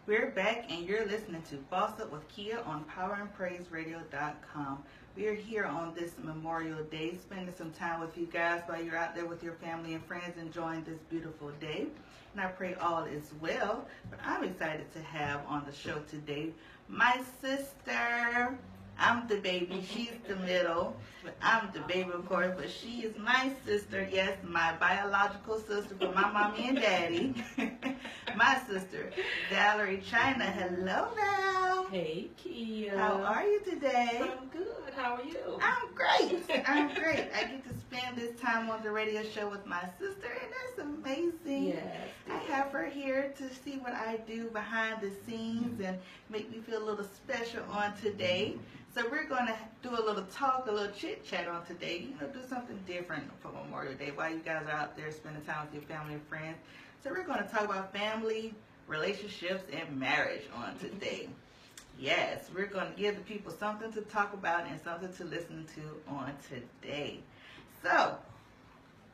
We're back, and you're listening to BossUp with Kia on PowerandPraiseRadio.com. We are here on this Memorial Day, spending some time with you guys while you're out there with your family and friends enjoying this beautiful day. And I pray all is well. But I'm excited to have on the show today my sister. I'm the baby, she's the middle. I'm the baby, of course, but she is my sister. Yes, my biological sister from my mommy and daddy. My sister, Valarie China. Hello, Val. Hey, Kia. How are you today? I'm good. How are you? I'm great. I'm great. I get to spend this time on the radio show with my sister, and that's amazing. Yes. I have her here to see what I do behind the scenes and make me feel a little special on today. So we're going to do a little talk, a little chit-chat on today. You know, do something different for Memorial Day while you guys are out there spending time with your family and friends. So we're going to talk about family, relationships, and marriage on today. Yes, we're going to give the people something to talk about and something to listen to on today. So,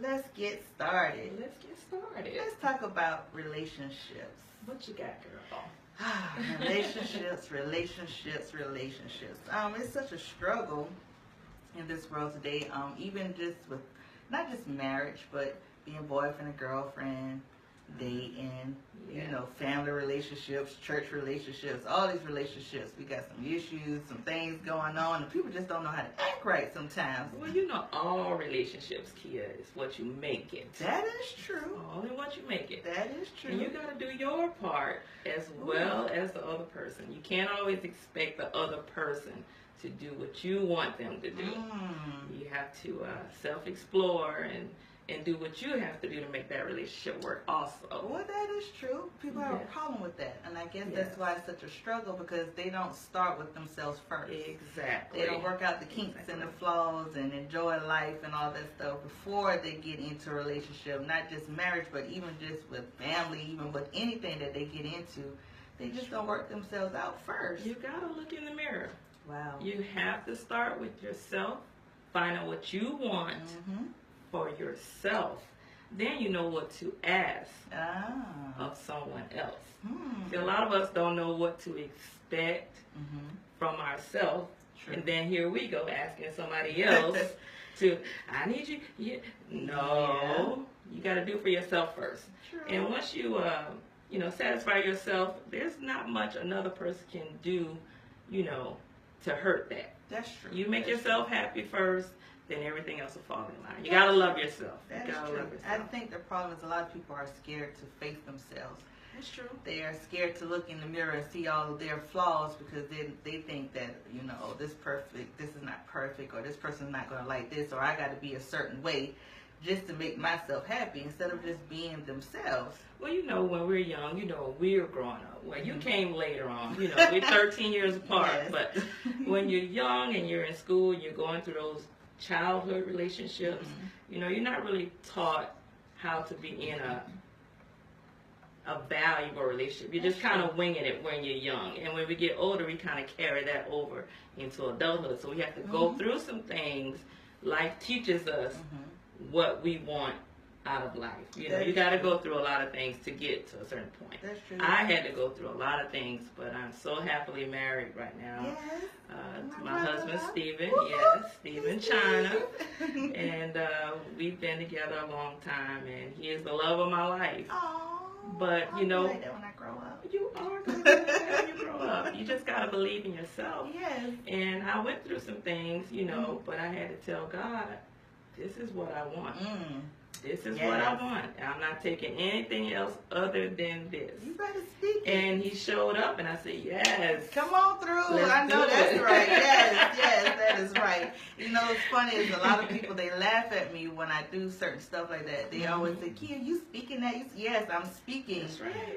let's get started. Let's talk about relationships. What you got, girl? relationships. It's such a struggle in this world today. Even just with not just marriage, but being boyfriend and girlfriend, dating, you know, family relationships, church relationships, all these relationships. We got some issues, some things going on, and people just don't know how to act right sometimes. Well, you know, all relationships, Kia, is what you make it. That is true. Only what you make it. That is true. And you got to do your part as well as the other person. You can't always expect the other person to do what you want them to do. You have to self-explore and do what you have to do to make that relationship work also. Well, that is true. People have a problem with that. And I guess that's why it's such a struggle, because they don't start with themselves first. Exactly. They don't work out the kinks and the flaws and enjoy life and all that stuff before they get into a relationship. Not just marriage, but even just with family, even with anything that they get into. They just don't work themselves out first. You got to look in the mirror. Wow. You have to start with yourself, find out what you want for yourself. Then you know what to ask of someone else. See, a lot of us don't know what to expect from ourselves. And then here we go asking somebody else to, I need you. No, you got to do for yourself first. True. And once you, you know, satisfy yourself, there's not much another person can do, you know, to hurt that. That's true. You make yourself happy first, then everything else will fall in line. You gotta love yourself. That is true. I think the problem is a lot of people are scared to face themselves. That's true. They are scared to look in the mirror and see all of their flaws, because they think that, you know, oh, this is not perfect, or this person's not going to like this, or I got to be a certain way just to make myself happy, instead of just being themselves. Well, you know, when we're young, you know, we're growing up. Well, you came later on. You know, we're 13 years apart. Yes. But when you're young and you're in school and you're going through those childhood relationships, you know, you're not really taught how to be in a valuable relationship. You're just kind of winging it when you're young. And when we get older, we kind of carry that over into adulthood. So we have to go through some things. Life teaches us what we want out of life. You know, you got to go through a lot of things to get to a certain point. That's true. I had to go through a lot of things, but I'm so happily married right now. Yes. To my husband, Stephen. Yes, Stephen China. And we've been together a long time, and he is the love of my life. Aww. But, you know, like that when I grow up. You are going to do that when you grow up. You just got to believe in yourself. Yes. And I went through some things, you know, but I had to tell God, this is what I want. This is what I want. I'm not taking anything else other than this. You better speak it. And he showed up, and I said, yes. Come on through. I know do that's it. right. Yes, that is right. You know, what's funny is a lot of people, they laugh at me when I do certain stuff like that. They always say, Kia, you speaking that? Yes, I'm speaking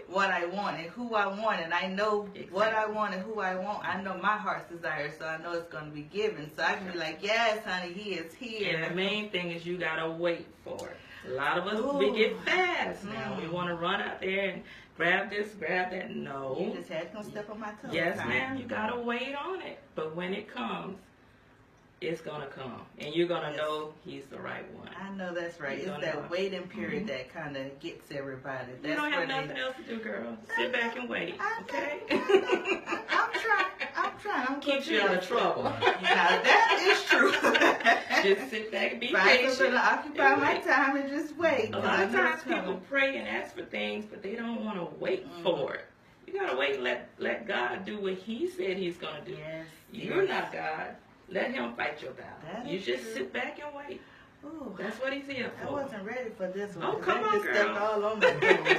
what I want and who I want. And I know what I want and who I want. I know my heart's desire, so I know it's going to be given. So I can be like, yes, honey, he is here. And the main thing is you got to wait for it. A lot of us, we get fast now. We want to run out there and grab this, grab that. No. You just had to come step on my toes. Yes, ma'am. You got to wait on it. But when it comes, it's gonna come, and you're gonna know he's the right one. I know that's right. It's that waiting period that kind of gets everybody. That's you don't have nothing else to do, girl. Sit back and wait. Okay. I'm trying. Keeps you out of trouble. Now that is true. Just sit back and be Find patient. something to occupy my time and just wait. A lot of times people pray and ask for things, but they don't want to wait for it. You gotta wait and let God do what He said He's gonna do. Yes. You're not God. Let Him fight your battle. You just sit back and wait. Ooh, that's what He's here for. I wasn't ready for this one. Oh, come on, girl. Stepped all on my toes.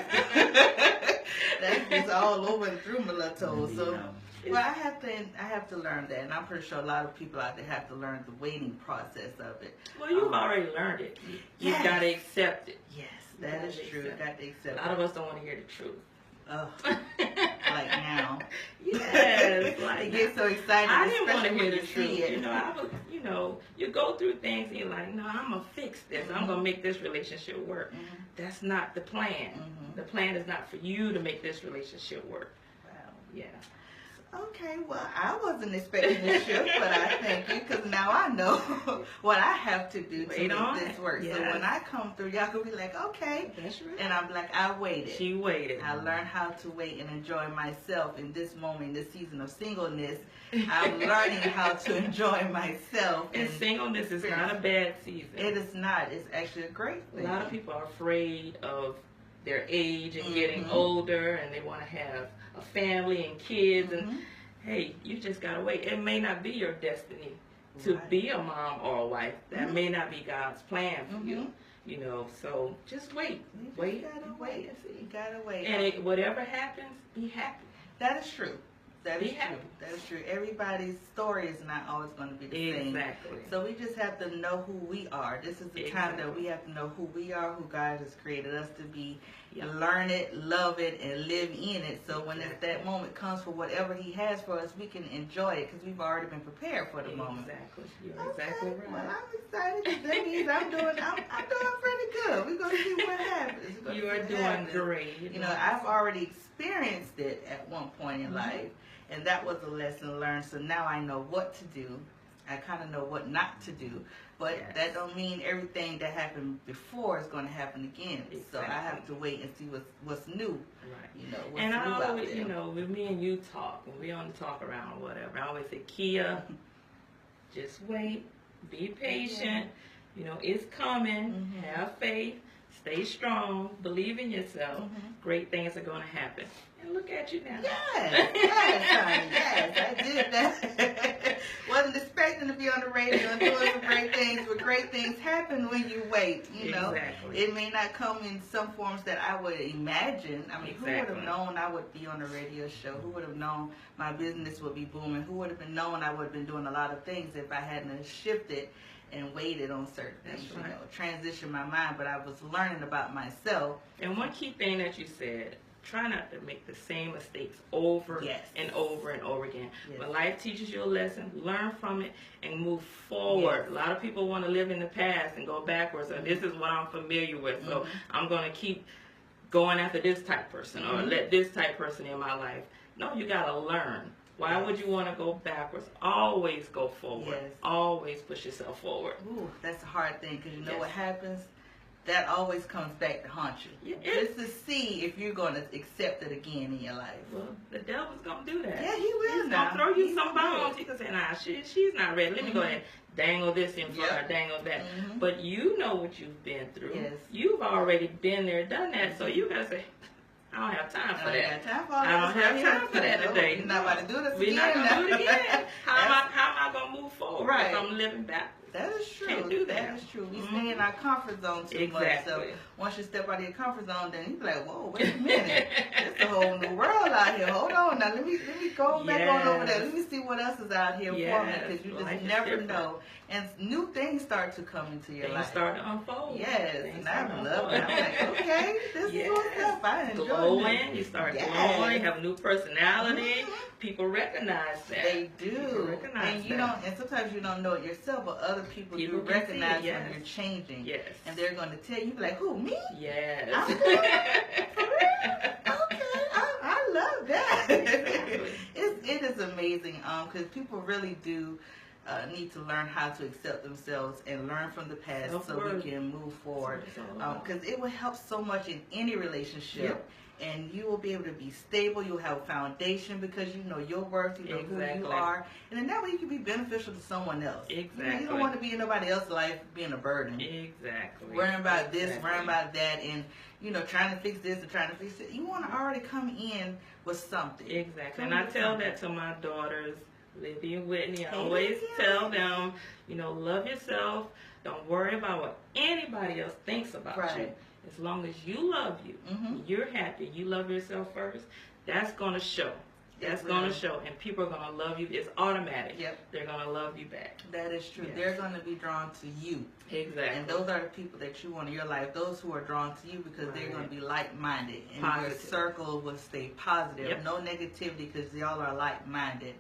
That's just all over and through my little toes. So, well, I have to learn that, and I'm pretty sure a lot of people out there have to learn the waiting process of it. Well, you've already learned it. You've got to accept it. Yes, that is true. Got to accept it. A lot of us don't want to hear the truth. Oh, like now. Yes, like it gets so excited. I didn't want to hear the truth. You go through things and you're like, no, I'm gonna fix this. I'm gonna make this relationship work. That's not the plan. The plan is not for you to make this relationship work. Wow. Yeah. Okay, well, I wasn't expecting this shift, but I thank you because now I know what I have to do to make this work. Yes. So when I come through, y'all can be like, okay. That's right. And I'm like, I waited. She waited. I learned how to wait and enjoy myself in this moment, in this season of singleness. I'm learning how to enjoy myself. And singleness is not a bad season. It is not. It's actually a great thing. A lot of people are afraid of their age and getting older, and they want to have a family and kids, and hey, you just gotta wait. It may not be your destiny to be a mom or a wife. That may not be God's plan for you. You know, so just wait. You gotta wait. You gotta wait. And whatever happens, be happy. That is true. That is true. That is true. Everybody's story is not always going to be the same. Exactly. So we just have to know who we are. This is the time that we have to know who we are, who God has created us to be, learn it, love it, and live in it. So when that moment comes for whatever He has for us, we can enjoy it because we've already been prepared for the moment. Exactly. You're exactly right. Well, I'm excited. That means I'm doing pretty good. We're going to see what happens. You are doing great. You know, I've already experienced it at one point in life. And that was a lesson learned. So now I know what to do. I kind of know what not to do. But that don't mean everything that happened before is going to happen again. Exactly. So I have to wait and see what's new. Right. You know, what's and new I always, out there. you know, when me and you talk, when we on the talk around or whatever, I always say, Kia, just wait, be patient. You know, it's coming. Have faith. Stay strong. Believe in yourself. Great things are going to happen. And look at you now. Yes, honey, yes, I did that. Wasn't expecting to be on the radio and doing some great things, but great things happen when you wait, you know. Exactly. It may not come in some forms that I would imagine. I mean, who would have known I would be on a radio show? Who would have known my business would be booming? Who would have been known I would have been doing a lot of things if I hadn't shifted and waited on certain things, you know, transition my mind, but I was learning about myself. And one key thing that you said, try not to make the same mistakes over and over and over again. When life teaches you a lesson, learn from it and move forward. A lot of people want to live in the past and go backwards, and this is what I'm familiar with, so I'm going to keep going after this type person or let this type person in my life. No, you got to learn. Why would you want to go backwards? Always go forward. Always push yourself forward. Ooh, that's a hard thing because you know what happens? That always comes back to haunt you. Just to see if you're going to accept it again in your life. Well, the devil's going to do that. Yeah, he will. He's going to throw you some bones. He can say, nah, she's not ready. Let me go ahead and dangle this in front of her, dangle that. But you know what you've been through. You've already been there, done that. So you got to say, I don't have time for that. I don't have time for that today. We're not about to do this again. We're not going to do it again. How am I going to move forward if I'm living backwards? That is true. Can't do that. That is true. We stay in our comfort zone too much. So once you step out of your comfort zone, then you be like, whoa, wait a minute. It's a whole new world out here. Hold on now. Let me go back on over there. Let me see what else is out here for me, because you just never know. And new things start to come into your life. Things start to unfold. Yes, and I love it. I'm like, okay, this is what's up. I enjoy glowing. it. You start glowing. Have a new personality. People recognize that. They do. And you don't. And sometimes you don't know it yourself, but other people do recognize when you're changing. Yes. And they're going to tell you, like, who, me? Yes. I'm good. For real? Okay. I love that. Exactly. It is amazing because people really do need to learn how to accept themselves and learn from the past so we can move forward. Because it will help so much in any relationship. Yep. And you will be able to be stable. You'll have a foundation because you know your worth, you know who you are. And then that way you can be beneficial to someone else. Exactly. You don't want to be in nobody else's life being a burden. Exactly. Worrying about this, worrying about that, and, you know, trying to fix this and trying to fix it. You want to already come in with something. Exactly. And I tell that to my daughters, Libby and Whitney. I always tell them, you know, love yourself. Don't worry about what anybody else thinks about you. As long as you love you, you're happy, you love yourself first, that's going to show. That's going to show. And people are going to love you. It's automatic. Yep. They're going to love you back. That is true. Yes. They're going to be drawn to you. Exactly. And those are the people that you want in your life. Those who are drawn to you because they're going to be like-minded. And positive. Your circle will stay positive. Yep. No negativity because y'all are like-minded.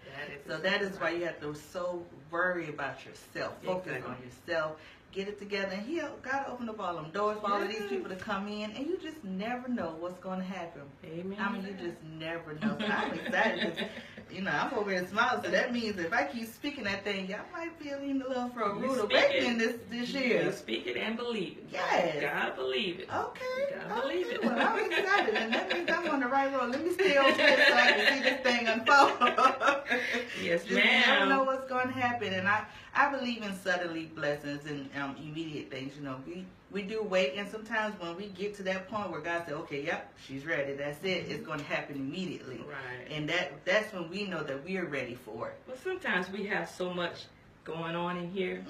That is why you have to so worry about yourself. Focus on yourself. Get it together, and God open up all them doors for all of these people to come in, and you just never know what's going to happen. Amen. I mean, you just never know. So I'm excited because, you know, I'm over here smiling, so that means if I keep speaking that thing, y'all might be in a little for a rude awakening this year. You speak it and believe it. Yes. Gotta believe it. Okay. Gotta believe it. Well, I'm excited, and that means I'm on the right road. Let me stay over here so I can see this thing unfold. Yes, just ma'am. never know what's going to happen, and I believe in suddenly blessings and immediate things. You know, we do wait, and sometimes when we get to that point where God said, okay, yep, she's ready, that's it, it's going to happen immediately. Right. And that's when we know that we're ready for it. Well, sometimes we have so much going on in here.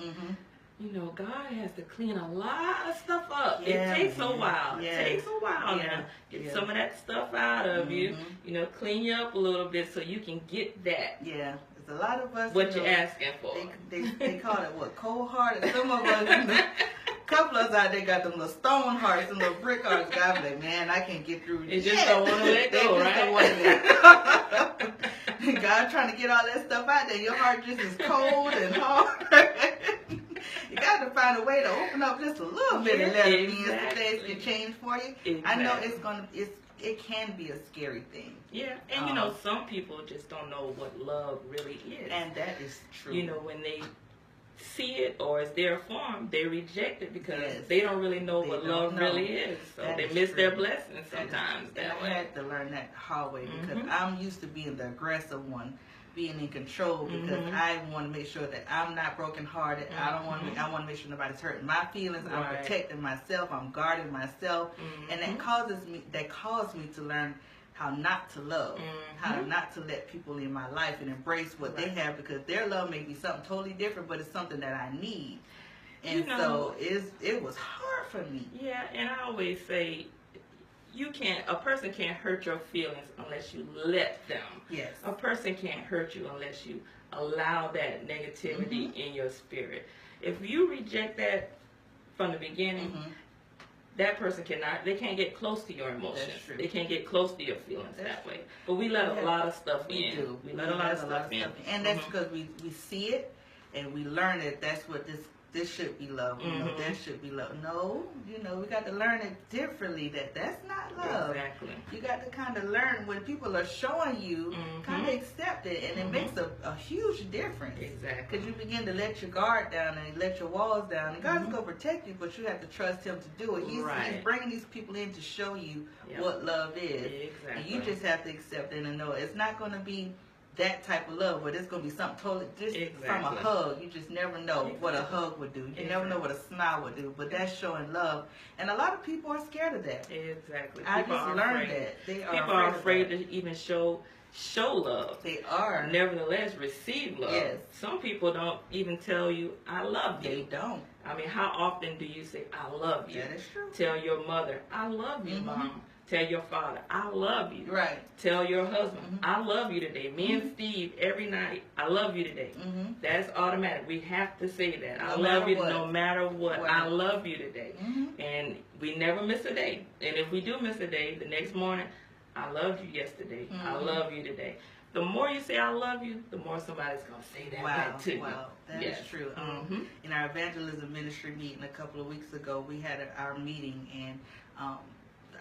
You know, God has to clean a lot of stuff up. Yeah, it takes a while. Yeah. It takes a while now. Get some of that stuff out of you. You know, clean you up a little bit so you can get that. Yeah. There's a lot of us. What you're asking for. They call it what? Cold hearted. Some of us, a couple of us out there got them little stone hearts, some little brick hearts. God be like, man, I can't get through They this. just don't want to let go, right? God trying to get all that stuff out there. Your heart just is cold and hard. You got to find a way to open up just a little bit and let it in so things can change for you. Exactly. I know it can be a scary thing. Yeah, and you know, some people just don't know what love really is. And that is true. You know, when they see it or it's their form, they reject it because they don't really know what love really is. So they miss their blessings sometimes that way. I had to learn that hard way because I'm used to being the aggressive one, being in control because I want to make sure that I'm not brokenhearted. I want to make sure nobody's hurting my feelings. I'm protecting myself. I'm guarding myself, and that caused me to learn how not to love, how not to let people in my life and embrace what they have because their love may be something totally different, but it's something that I need. And you know, so it was hard for me. Yeah, and I always say, a person can't hurt your feelings unless you let them. Yes. A person can't hurt you unless you allow that negativity in your spirit. If you reject that from the beginning, that person they can't get close to your emotions. They can't get close to your feelings that way. But we let a lot of stuff in. We let a lot of stuff in. And that's because we see it and we learn it. That's what this should be love. You know, that should be love. No, you know, we got to learn it differently. That's not love. Exactly. You got to kind of learn when people are showing you, kind of accept it, and it makes a huge difference. Exactly. Because you begin to let your guard down and let your walls down. And God's going to protect you, but you have to trust Him to do it. He's bringing these people in to show you what love is. Exactly. And you just have to accept it and know it's not going to be that type of love, but it's going to be something totally just from a hug. You just never know what a hug would do. You never know what a smile would do, but that's showing love. And a lot of people are scared of that. Exactly. I just learned that. People are afraid to even show love. They are. Nevertheless, receive love. Yes. Some people don't even tell you, I love you. They don't. I mean, how often do you say, I love you? That is true. Tell your mother, I love you, Mom. Tell your father, I love you. Right. Tell your husband, I love you today. Me and Steve, every night, I love you today. That's automatic. We have to say that. I love you no matter what. I love you today. And we never miss a day. And if we do miss a day, the next morning, I loved you yesterday. I love you today. The more you say I love you, the more somebody's going to say that back to you. Wow, that is true. In our evangelism ministry meeting a couple of weeks ago, we had our meeting, and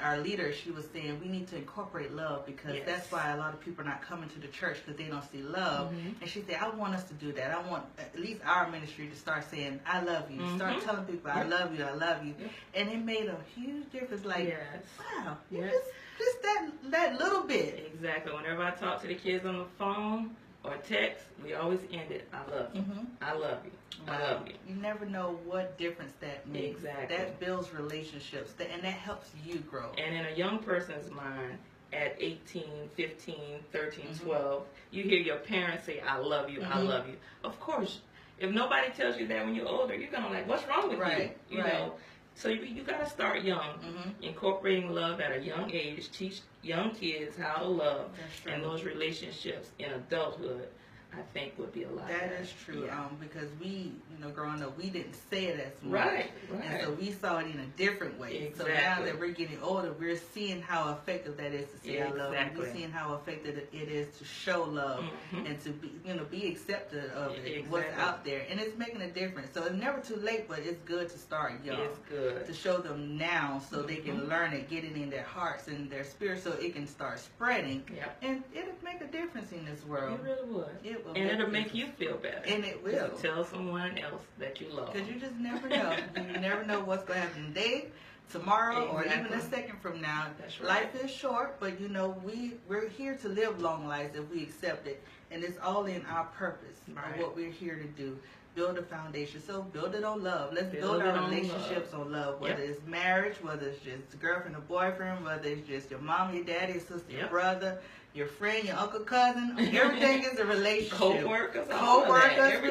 our leader, she was saying we need to incorporate love, because that's why a lot of people are not coming to the church, because they don't see love. And she said, I want us to do that. I want at least our ministry to start saying, I love you. Start telling people, I love you, I love you. And it made a huge difference. Like, wow, just that little bit. Exactly. Whenever I talk to the kids on the phone or text, we always end it, I love you. I love you. I love you. You never know what difference that makes. Exactly. That builds relationships, and that helps you grow. And in a young person's mind, at 18, 15, 13, 12, you hear your parents say, I love you, I love you. Of course, if nobody tells you that when you're older, you're going to like, what's wrong with you? You know? So you got to start young, incorporating love at a young age, teach young kids how to love, and those relationships in adulthood, I think, would be a lot better. That is true, because we, growing up, we didn't say it as much. Right. And so we saw it in a different way. Exactly. So now that we're getting older, we're seeing how effective that is to say I love. And we're seeing how effective it is to show love and to be accepted of it, what's out there. And it's making a difference. So it's never too late, but it's good to start young. It's good. To show them now so they can learn it, get it in their hearts and their spirit, so it can start spreading. And it'll make a difference in this world. It really would. It will. And it'll make you feel better. And it will. Tell someone else that you love. Because you just never know. You never know what's going to happen today, tomorrow, or even a second from now. That's right. Life is short, but we're here to live long lives if we accept it. And it's all in our purpose of what we're here to do. Build a foundation. So build it on love. Let's build our relationships on love. Whether it's marriage, whether it's just girlfriend or boyfriend, whether it's just your mom, your daddy, your sister, your brother, your friend, your uncle, cousin. Everything is a relationship. Co-workers, we're all friends,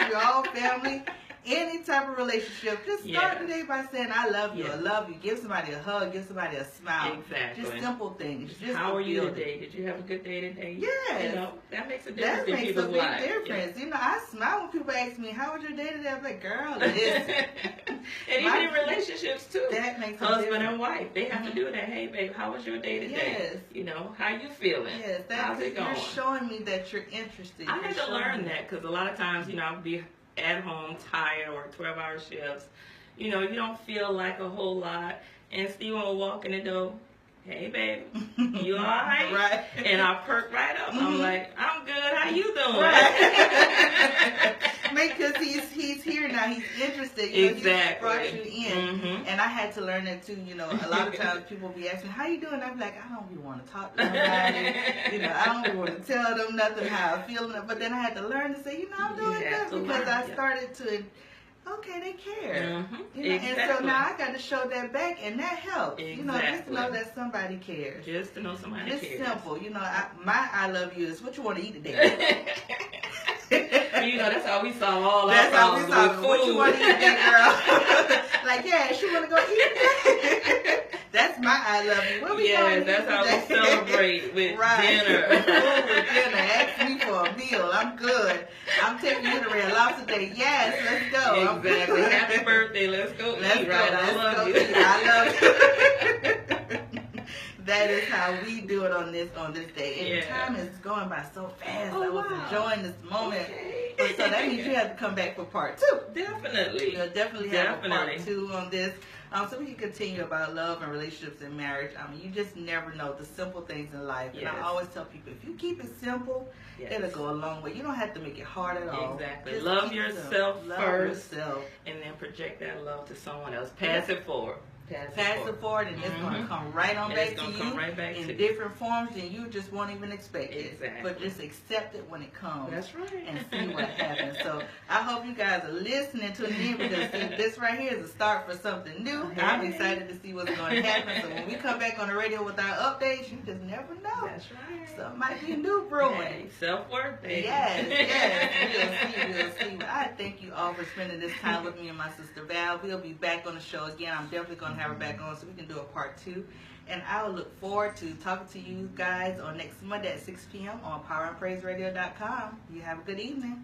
we're all family. Any type of relationship, just start today by saying, I love you, I love you. Give somebody a hug, give somebody a smile. Exactly. Just simple things. Just how are you today? Did you have a good day today? Yes. That makes a difference in people's lives. That makes a big difference. I smile when people ask me, how was your day today? I'm like, girl, listen. And even in relationships, too. That makes a husband difference. and wife, they have to do that. Hey, babe, how was your day today? Yes. How you feeling? Yes. How's it going? You're showing me that you're interested. I had to learn that, because a lot of times, I'll be at home tired, or 12-hour shifts, you don't feel like a whole lot, and Steve will walk in the door, hey baby, you all right? Right. And I perk right up. I'm like, I'm good, how you doing? Right. Because he's here now, he's interested. Exactly. He brought you in. And I had to learn that too. A lot of times people be asking, how you doing? I'm like, I don't really want to talk to nobody. I don't really want to tell them nothing how I'm feeling. But then I had to learn to say, I'm doing good, because I started to, okay, they care. And so now I got to show that back, and that helps. Just to know that somebody cares. Just to know somebody cares. It's simple. My I love you is what you want to eat today. That's how we solve all our That's how we problems solve it. What you want to eat today, girl? Like, she want to go eat today. That's my I love you. What we going to eat that's how we celebrate with dinner. With dinner. Ask me for a meal. I'm good. I'm taking you to Red Lobster Day. Yes, let's go. Exactly. Happy birthday. Let's go eat. Right? I love you. I love you. That is how we do it on this day. And time is going by so fast. I was enjoying this moment. So that means you have to come back for part 2. Definitely. We'll definitely have a part 2 on this. So we can continue about love and relationships and marriage. You just never know the simple things in life. And I always tell people, if you keep it simple, it'll go a long way. You don't have to make it hard at all. Exactly. Love yourself first. And then project that love to someone else. Pass it forward. Pass it forward, and it's going to come right on back to you in different forms, and you just won't even expect it. But just accept it when it comes. That's right. And see what happens. So I hope you guys are listening to me, because this right here is a start for something new. I'm excited to see what's going to happen. So when we come back on the radio with our updates, you just never know. That's right. So it might be new brewing. Hey, self-worth, baby. Yes. We'll see. I thank you all for spending this time with me and my sister Val. We'll be back on the show again. I'm definitely going to have her back on so we can do a part 2. And I will look forward to talking to you guys on next Monday at 6 p.m. on powerandpraiseradio.com. You have a good evening.